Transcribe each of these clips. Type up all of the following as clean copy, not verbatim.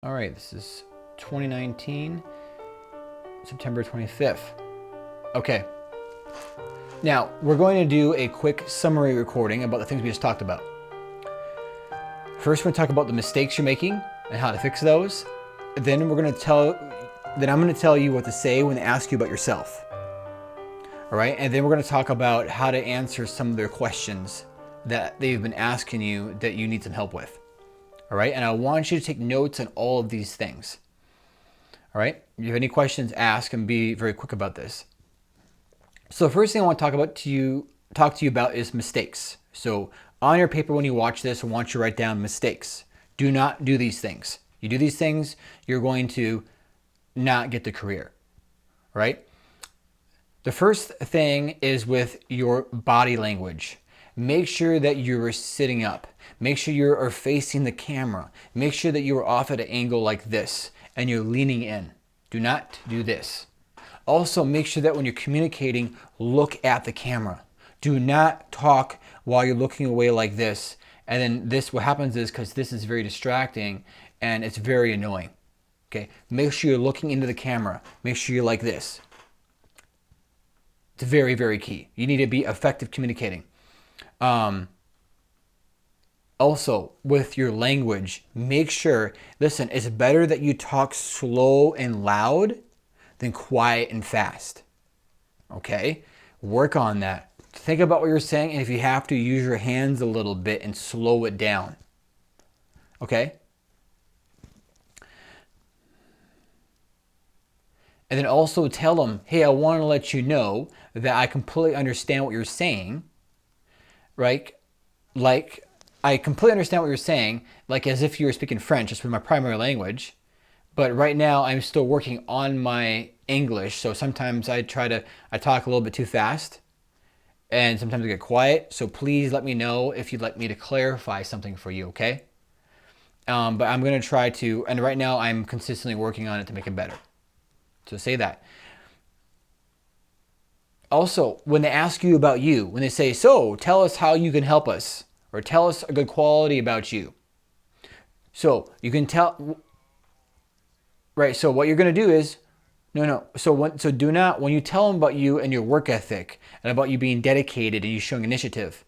All right, this is 2019, September 25th. Okay. Now, we're going to do a quick summary recording about the things we just talked about. First, we're going to talk about the mistakes you're making and how to fix those. Then I'm going to tell you what to say when they ask you about yourself. All right, and then we're going to talk about how to answer some of their questions that they've been asking you that you need some help with. All right, and I want you to take notes on all of these things. All right, if you have any questions, ask, and be very quick about this. So the first thing I want to talk to you about is mistakes. So on your paper when you watch this, I want you to write down mistakes. Do not do these things. You do these things, you're going to not get the career. All right? The first thing is with your body language. Make sure that you're sitting up. Make sure you are facing the camera. Make sure that you are off at an angle like this and you're leaning in. Do not do this. Also, make sure that when you're communicating, look at the camera. Do not talk while you're looking away like this. And then this, what happens is, because this is very distracting and it's very annoying. Okay, make sure you're looking into the camera. Make sure you're like this. It's very, very key. You need to be effective communicating. Also, with your language, make sure, listen, it's better that you talk slow and loud than quiet and fast. Okay? Work on that. Think about what you're saying, and if you have to, use your hands a little bit and slow it down. Okay? And then also tell them, hey, I want to let you know that I completely understand what you're saying, right? Like, I completely understand what you're saying, like as if you were speaking French, just with my primary language. But right now I'm still working on my English. So sometimes I talk a little bit too fast and sometimes I get quiet. So please let me know if you'd like me to clarify something for you, okay? But I'm going to try to, and right now I'm consistently working on it to make it better. So say that. Also, when they ask you about you, when they say, so tell us how you can help us, or tell us a good quality about you. So you can tell, right? So what you're going to do is, do not, when you tell them about you and your work ethic and about you being dedicated and you showing initiative,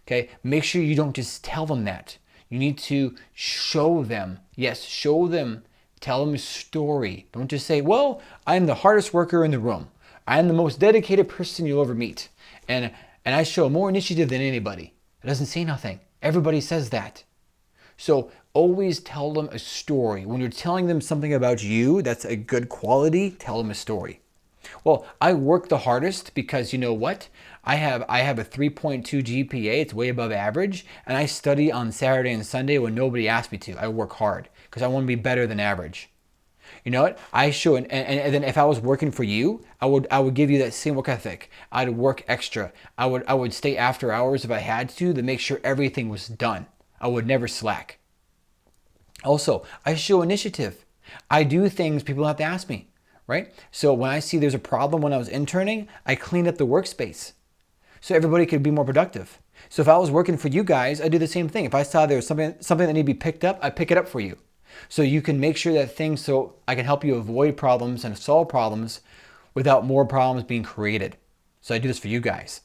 okay, make sure you don't just tell them that. You need to show them. Yes, show them. Tell them a story. Don't just say, well, I'm the hardest worker in the room. I'm the most dedicated person you'll ever meet. And I show more initiative than anybody. It doesn't say nothing. Everybody says that. So always tell them a story. When you're telling them something about you that's a good quality, tell them a story. Well, I work the hardest because you know what? I have a 3.2 GPA. It's way above average. And I study on Saturday and Sunday when nobody asks me to. I work hard because I want to be better than average. You know what? I show, and then if I was working for you, I would give you that same work ethic. I'd work extra. I would stay after hours if I had to make sure everything was done. I would never slack. Also, I show initiative. I do things people don't have to ask me, right? So when I see there's a problem when I was interning, I cleaned up the workspace so everybody could be more productive. So if I was working for you guys, I do the same thing. If I saw there was something that needed to be picked up, I pick it up for you. So you can make sure that so I can help you avoid problems and solve problems without more problems being created. So I do this for you guys.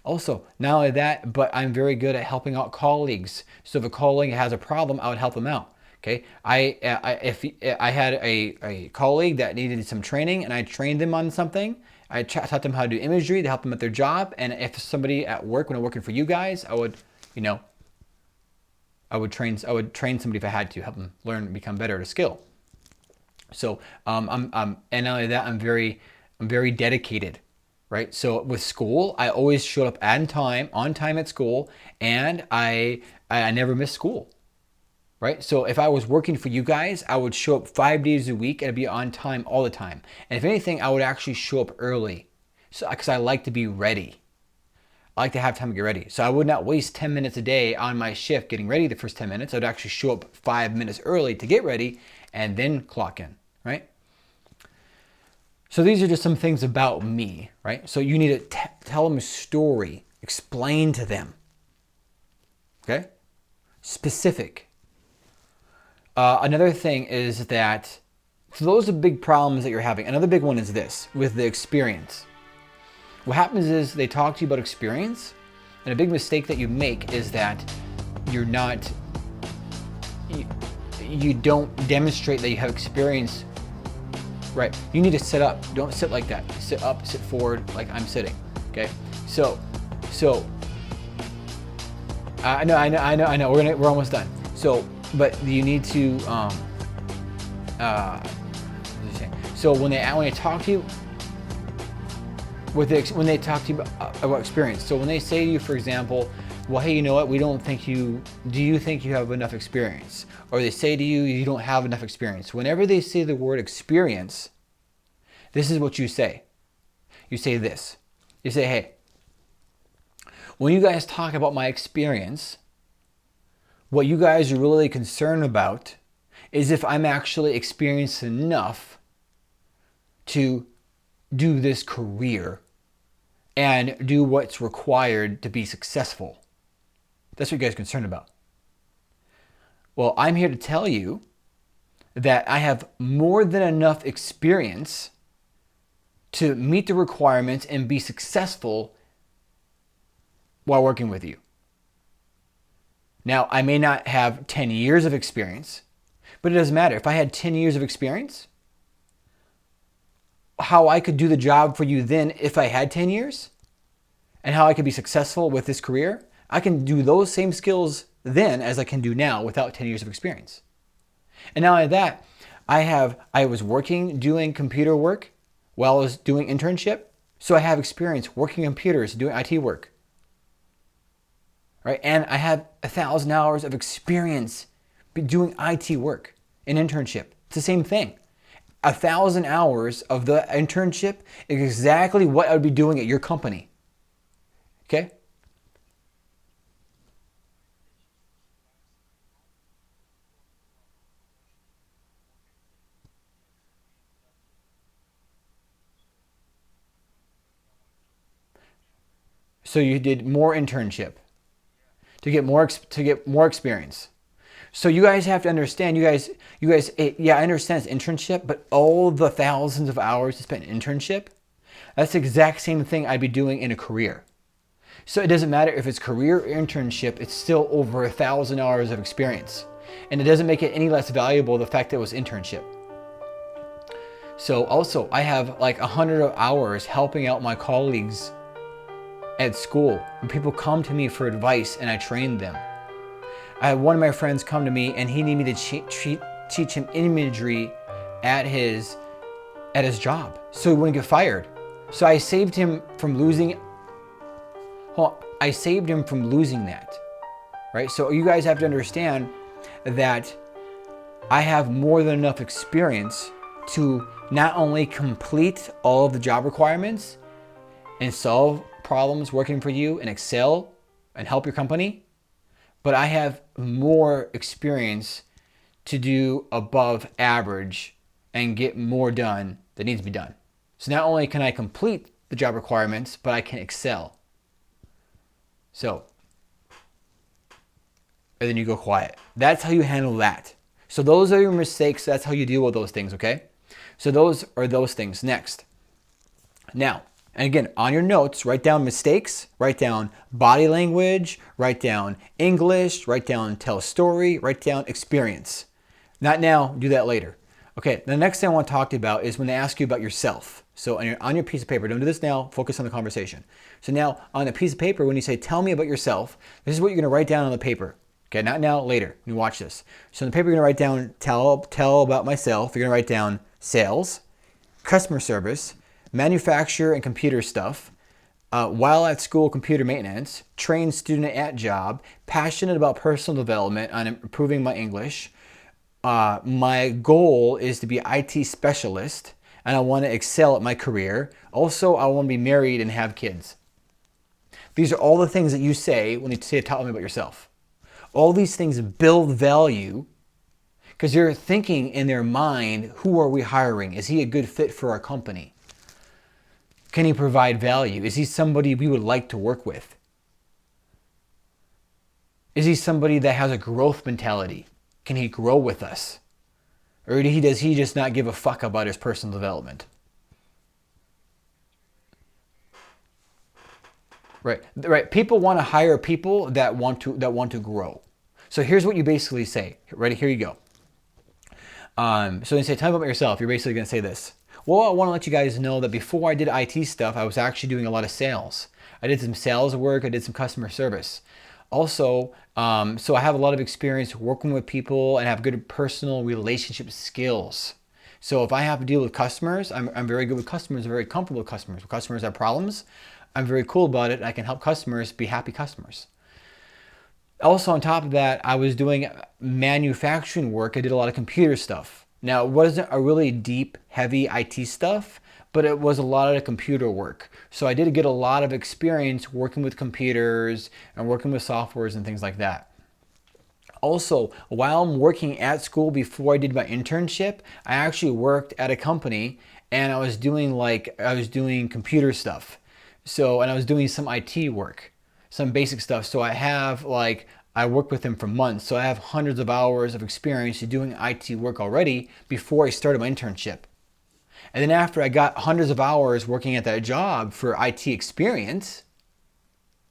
Also, not only that, but I'm very good at helping out colleagues. So if a colleague has a problem, I would help them out. Okay, if I had a colleague that needed some training and I trained them on something, I taught them how to do imagery to help them at their job. And if somebody at work, when I'm working for you guys, I would train somebody if I had to, help them learn and become better at a skill. So and not only that, I'm very dedicated, right? So with school, I always showed up on time at school, and I never missed school, right? So if I was working for you guys, I would show up 5 days a week and I'd be on time all the time. And if anything, I would actually show up early, so because I like to be ready. I like to have time to get ready. So I would not waste 10 minutes a day on my shift getting ready the first 10 minutes. I would actually show up 5 minutes early to get ready and then clock in, right? So these are just some things about me, right? So you need to tell them a story, explain to them, okay? Specific. Another thing is that, so those are big problems that you're having. Another big one is this, with the experience. What happens is they talk to you about experience, and a big mistake that you make is that you're not, you don't demonstrate that you have experience. Right, you need to sit up. Don't sit like that. Sit up, sit forward like I'm sitting. Okay, so I know. We're almost done. So, but you need to so when they talk to you when they talk to you about experience. So when they say to you, for example, well, hey, you know what? Do you think you have enough experience? Or they say to you, you don't have enough experience. Whenever they say the word experience, this is what you say. You say this. You say, hey, when you guys talk about my experience, what you guys are really concerned about is if I'm actually experienced enough to do this career and do what's required to be successful. That's what you guys are concerned about. Well, I'm here to tell you that I have more than enough experience to meet the requirements and be successful while working with you. Now, I may not have 10 years of experience, but it doesn't matter. If I had 10 years of experience, how I could do the job for you then if I had 10 years, and how I could be successful with this career, I can do those same skills then as I can do now without 10 years of experience. And not only that, I was working doing computer work while I was doing internship, so I have experience working on computers, doing IT work. Right? And I have 1,000 hours of experience doing IT work in internship. It's the same thing. 1,000 hours of the internship is exactly what I would be doing at your company. Okay? So you did more internship to get more experience. So you guys have to understand, you guys, yeah, I understand it's internship, but all the thousands of hours you spent in internship, that's the exact same thing I'd be doing in a career. So it doesn't matter if it's career or internship, it's still over 1,000 hours of experience. And it doesn't make it any less valuable, the fact that it was internship. So also, I have like 100 hours helping out my colleagues at school. When people come to me for advice and I train them. I had one of my friends come to me and he needed me to teach him imagery at his job so he wouldn't get fired. So I saved him from losing that, right? So you guys have to understand that I have more than enough experience to not only complete all of the job requirements and solve problems working for you and excel and help your company, but I have more experience to do above average and get more done that needs to be done. So not only can I complete the job requirements, but I can excel. So, and then you go quiet. That's how you handle that. So those are your mistakes. That's how you deal with those things, okay? So those are those things. Next. Now, and again, on your notes, write down mistakes, write down body language, write down English, write down tell a story, write down experience. Not now, do that later. Okay, the next thing I want to talk to you about is when they ask you about yourself. So on your piece of paper, don't do this now, focus on the conversation. So now on a piece of paper, when you say, tell me about yourself, this is what you're gonna write down on the paper. Okay, not now, later, you watch this. So on the paper, you're gonna write down, tell about myself. You're gonna write down sales, customer service, manufacturer and computer stuff, while at school, computer maintenance, trained student at job, passionate about personal development on improving my English. My goal is to be IT specialist and I want to excel at my career. Also, I want to be married and have kids. These are all the things that you say when you say, tell me about yourself. All these things build value because you're thinking in their mind, who are we hiring? Is he a good fit for our company? Can he provide value? Is he somebody we would like to work with? Is he somebody that has a growth mentality? Can he grow with us? Or does he just not give a fuck about his personal development? Right, right. People want to hire people that want to grow. So here's what you basically say. Ready? Here you go. So when you say, tell me about yourself, you're basically going to say this. Well, I want to let you guys know that before I did IT stuff, I was actually doing a lot of sales. I did some sales work. I did some customer service. Also, so I have a lot of experience working with people and have good personal relationship skills. So if I have to deal with customers, I'm very good with customers, very comfortable with customers. If customers have problems, I'm very cool about it. I can help customers be happy customers. Also, on top of that, I was doing manufacturing work. I did a lot of computer stuff. Now, it wasn't a really deep, heavy IT stuff, but it was a lot of computer work. So I did get a lot of experience working with computers and working with softwares and things like that. Also, while I'm working at school before I did my internship, I actually worked at a company and I was doing computer stuff. So, and I was doing some IT work, some basic stuff. So I worked with them for months. So I have hundreds of hours of experience doing IT work already before I started my internship. And then after I got hundreds of hours working at that job for IT experience,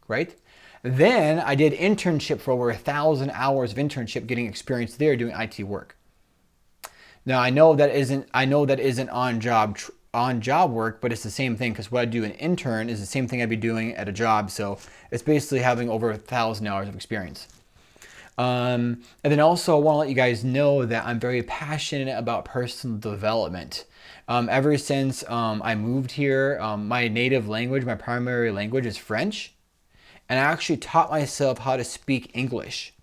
right? Then I did internship for over 1,000 hours of internship, getting experience there doing IT work. Now I know that isn't on job work, but it's the same thing because what I do in intern is the same thing I'd be doing at a job. So it's basically having over 1,000 hours of experience. And then also I want to let you guys know that I'm very passionate about personal development. Ever since I moved here, my native language, my primary language is French. And I actually taught myself how to speak English.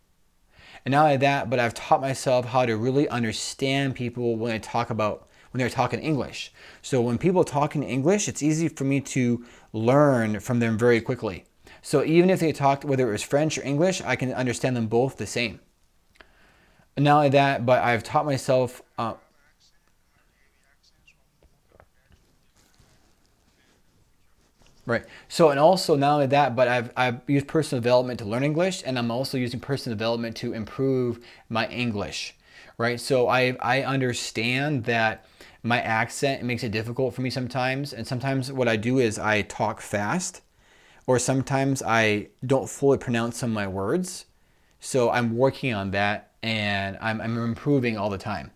And not only that, but I've taught myself how to really understand people when they're talking English. So when people talk in English, it's easy for me to learn from them very quickly. So even if they talked, whether it was French or English, I can understand them both the same. And not only that, but I've taught myself right. So, and also not only that, but I've used personal development to learn English, and I'm also using personal development to improve my English, right? So I understand that my accent makes it difficult for me sometimes, and sometimes what I do is I talk fast, or sometimes I don't fully pronounce some of my words. So I'm working on that, and I'm improving all the time,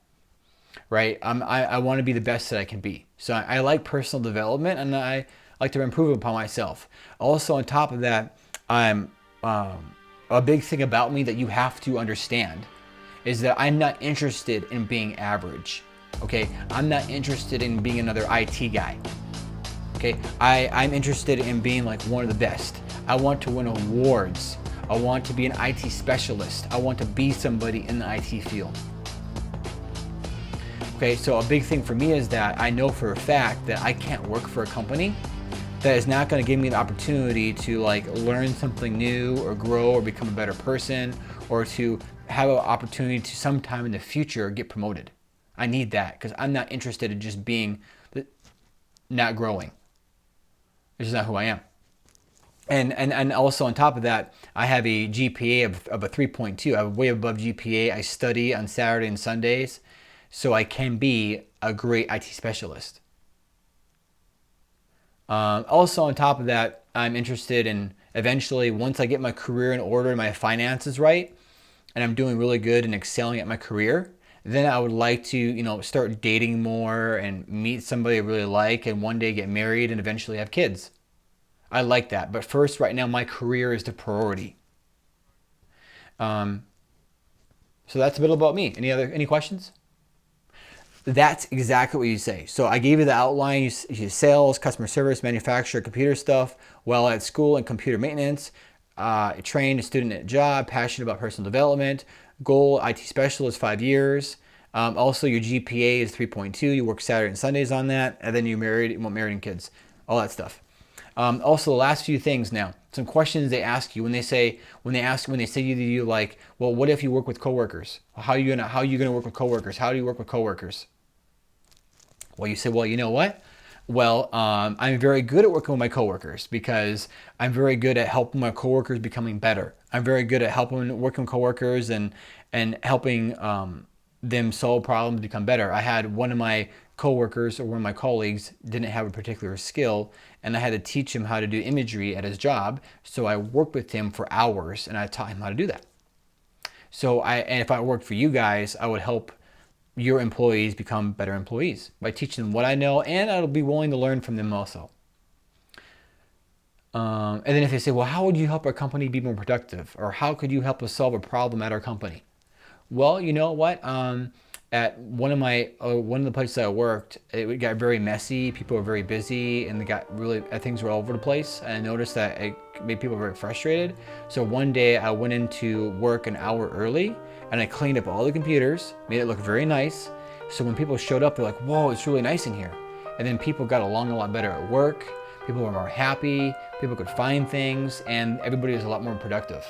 right? I want to be the best that I can be. So I like personal development, and I like to improve upon myself. Also, on top of that, I'm a big thing about me that you have to understand is that I'm not interested in being average. Okay, I'm not interested in being another IT guy. Okay, I'm interested in being like one of the best. I want to win awards. I want to be an IT specialist. I want to be somebody in the IT field. Okay, so a big thing for me is that I know for a fact that I can't work for a company that is not going to give me the opportunity to like learn something new or grow or become a better person or to have an opportunity to sometime in the future get promoted. I need that because I'm not interested in just being not growing. It's just not who I am. And also on top of that, I have a GPA of a 3.2. I have way above GPA. I study on Saturday and Sundays, so I can be a great IT specialist. Also on top of that, I'm interested in eventually, once I get my career in order and my finances right, and I'm doing really good and excelling at my career, then I would like to, start dating more and meet somebody I really like and one day get married and eventually have kids. I like that. But first, right now, my career is the priority. Um, so that's a bit about me. Any questions? That's exactly what you say. So I gave you the outline. You sales, customer service, manufacturer, computer stuff, while at school and computer maintenance, trained a student at a job, passionate about personal development, goal, IT specialist, 5 years. Also, your GPA is 3.2. You work Saturday and Sundays on that. And then you want married and kids, all that stuff. Also, the last few things now, some questions they ask you when they say to you like, well, what if you work with coworkers? How are you gonna work with coworkers? How do you work with coworkers? Well, you say, well, you know what? Well, I'm very good at working with my coworkers because I'm very good at helping my coworkers becoming better. I'm very good at helping working with coworkers and helping them solve problems, become better. I had one of my coworkers or one of my colleagues didn't have a particular skill, and I had to teach him how to do imagery at his job. So I worked with him for hours, and I taught him how to do that. And if I worked for you guys, I would help your employees become better employees by teaching them what I know, and I'll be willing to learn from them also. And then if they say, well, how would you help our company be more productive? Or how could you help us solve a problem at our company? Well, you know what? At one of the places I worked, it got very messy. People were very busy, and they got really things were all over the place. And I noticed that it made people very frustrated. So one day I went into work an hour early, and I cleaned up all the computers, made it look very nice. So when people showed up, they're like, "Whoa, it's really nice in here." And then people got along a lot better at work. People were more happy. People could find things, and everybody was a lot more productive.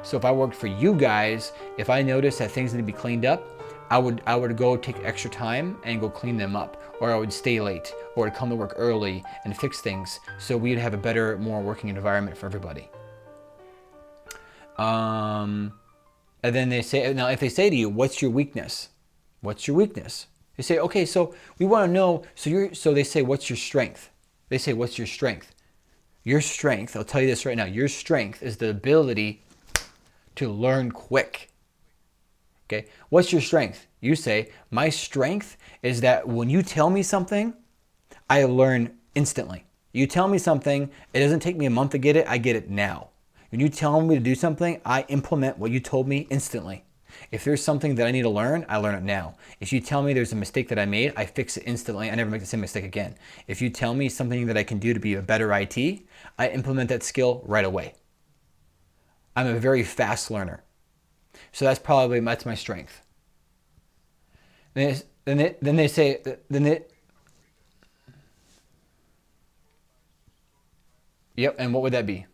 So if I worked for you guys, if I noticed that things need to be cleaned up, I would go take extra time and go clean them up, or I would stay late, or I'd come to work early and fix things, so we'd have a better, more working environment for everybody. Um, and then they say, now if they say to you, "What's your weakness?" What's your weakness? They say, "Okay, so we want to know." So they say, "What's your strength?" They say, "What's your strength?" Your strength, I'll tell you this right now, your strength is the ability to learn quick. Okay, what's your strength? You say, "My strength is that when you tell me something, I learn instantly. You tell me something, it doesn't take me a month to get it, I get it now. When you tell me to do something, I implement what you told me instantly. If there's something that I need to learn, I learn it now. If you tell me there's a mistake that I made, I fix it instantly. I never make the same mistake again. If you tell me something that I can do to be a better IT, I implement that skill right away. I'm a very fast learner. So that's my strength." Then they say, "Yep, and what would that be?"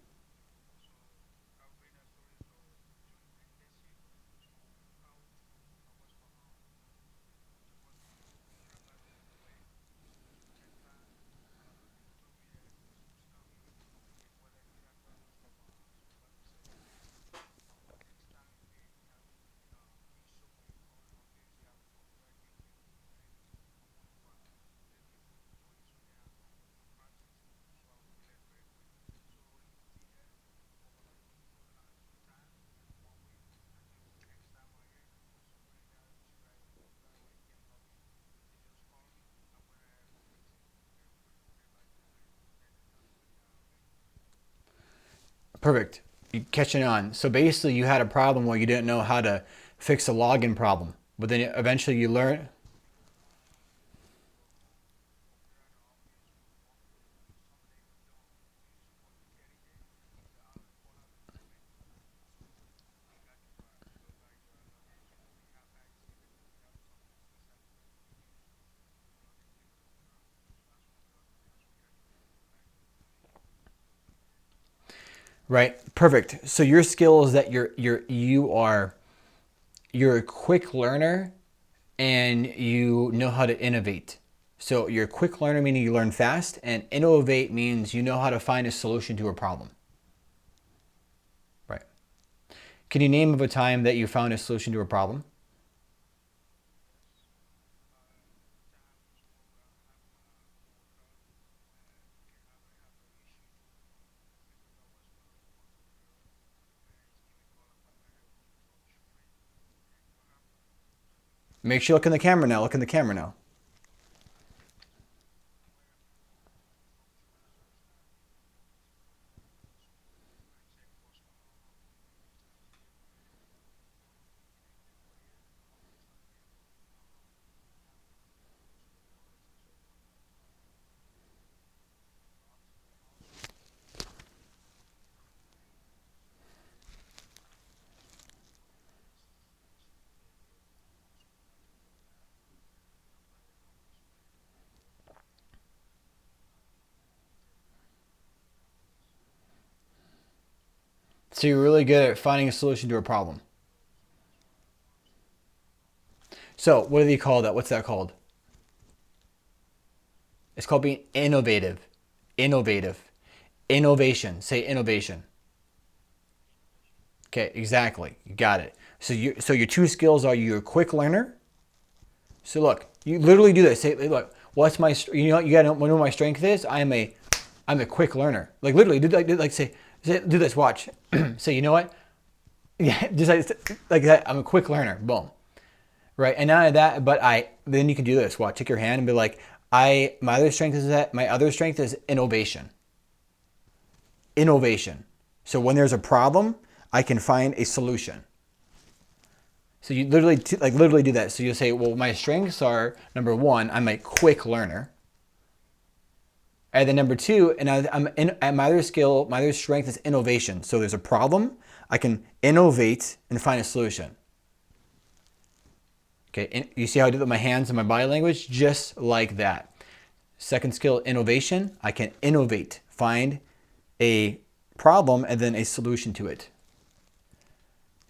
Perfect. You catching on. So basically, you had a problem where you didn't know how to fix a login problem, but then eventually you learn. Right. Perfect. So your skill is that you're a quick learner and you know how to innovate. So you're a quick learner meaning you learn fast, and innovate means you know how to find a solution to a problem. Right. Can you name of a time that you found a solution to a problem? Make sure you look in the camera now. Look in the camera now. So you're really good at finding a solution to a problem. So what do they call that? What's that called? It's called being innovative. Innovative. Innovation. Say innovation. Okay, exactly. You got it. So your two skills are you're a quick learner. So look, you literally do this. Say, look, what's my, you gotta know what my strength is. I'm a quick learner. Like literally, say, do this. Watch. Say, you know what? Yeah, just like that. I'm a quick learner. Boom. Right. And not only that, but then you can do this. Watch. Take your hand and be like, my other strength is innovation. Innovation. So when there's a problem, I can find a solution. So you literally do that. So you say, well, my strengths are, number one, I'm a quick learner. And then number two, and my other strength is innovation. So there's a problem, I can innovate and find a solution. Okay, you see how I did it with my hands and my body language? Just like that. Second skill, innovation. I can innovate, find a problem and then a solution to it.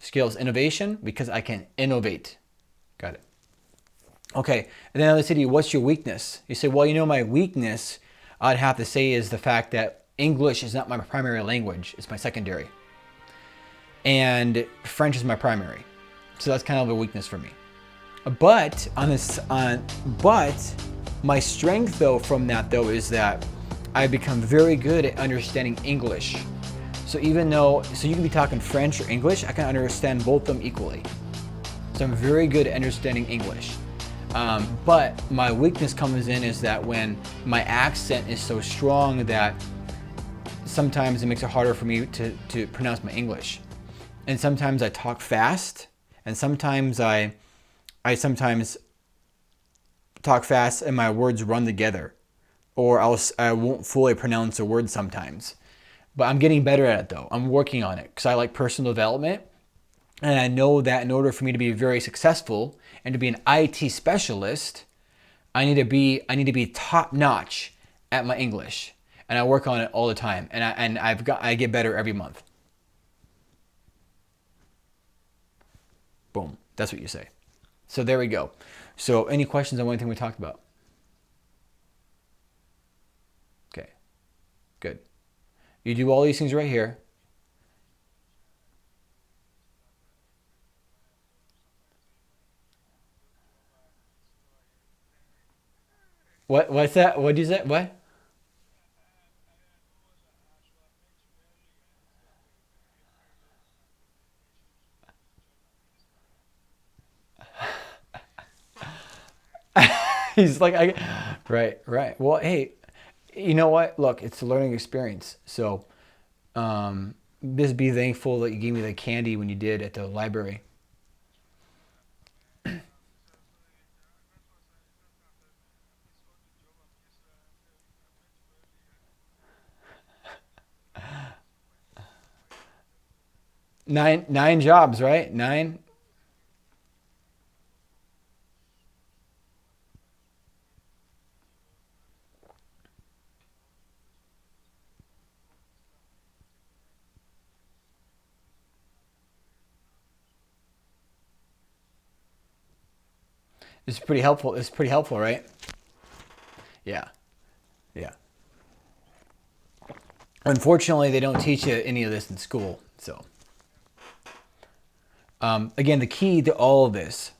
Skills, innovation, because I can innovate. Got it. Okay, and then I say to you, what's your weakness? You say, well, my weakness, I'd have to say, is the fact that English is not my primary language. It's my secondary. And French is my primary. So that's kind of a weakness for me. But my strength though from that though is that I've become very good at understanding English. So you can be talking French or English, I can understand both of them equally. So I'm very good at understanding English. But my weakness comes in is that when my accent is so strong that sometimes it makes it harder for me to pronounce my English. And sometimes I talk fast, and sometimes I sometimes talk fast and my words run together, or I won't fully pronounce a word sometimes. But I'm getting better at it though. I'm working on it because I like personal development. And I know that in order for me to be very successful and to be an IT specialist, I need to be top notch at my English. And I work on it all the time. And I get better every month. Boom. That's what you say. So there we go. So any questions on anything we talked about? Okay. Good. You do all these things right here. What's that? What did you say? What? He's like, right. Well, hey, you know what? Look, it's a learning experience. So, just be thankful that you gave me the candy when you did at the library. 9 jobs, right? 9. It's pretty helpful. It's pretty helpful, right? Yeah. Yeah. Unfortunately, they don't teach you any of this in school. So, again, the key to all of this,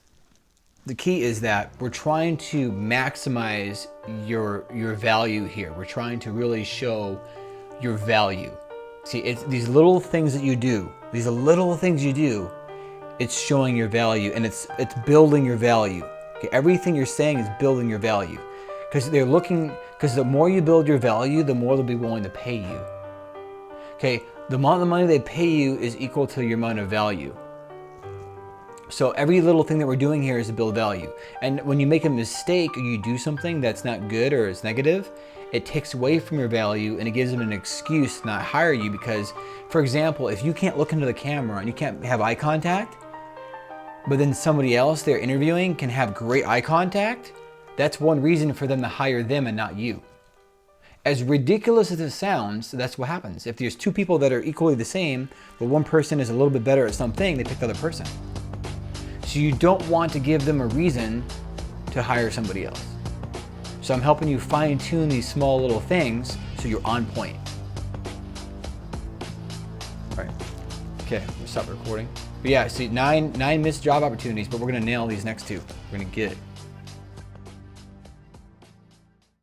the key is that we're trying to maximize your value here. We're trying to really show your value. See, it's these little things that you do. These are little things you do. It's showing your value, and it's building your value. Okay, everything you're saying is building your value, because the more you build your value, the more they'll be willing to pay you. Okay, the amount of money they pay you is equal to your amount of value. So every little thing that we're doing here is to build value. And when you make a mistake or you do something that's not good or is negative, it takes away from your value and it gives them an excuse to not hire you. Because, for example, if you can't look into the camera and you can't have eye contact, but then somebody else they're interviewing can have great eye contact, that's one reason for them to hire them and not you. As ridiculous as it sounds, that's what happens. If there's 2 people that are equally the same, but one person is a little bit better at something, they pick the other person. So you don't want to give them a reason to hire somebody else. So I'm helping you fine tune these small little things so you're on point. All right. Okay, we'll stop recording. But yeah, see, nine missed job opportunities, but we're gonna nail these next two. We're gonna get it.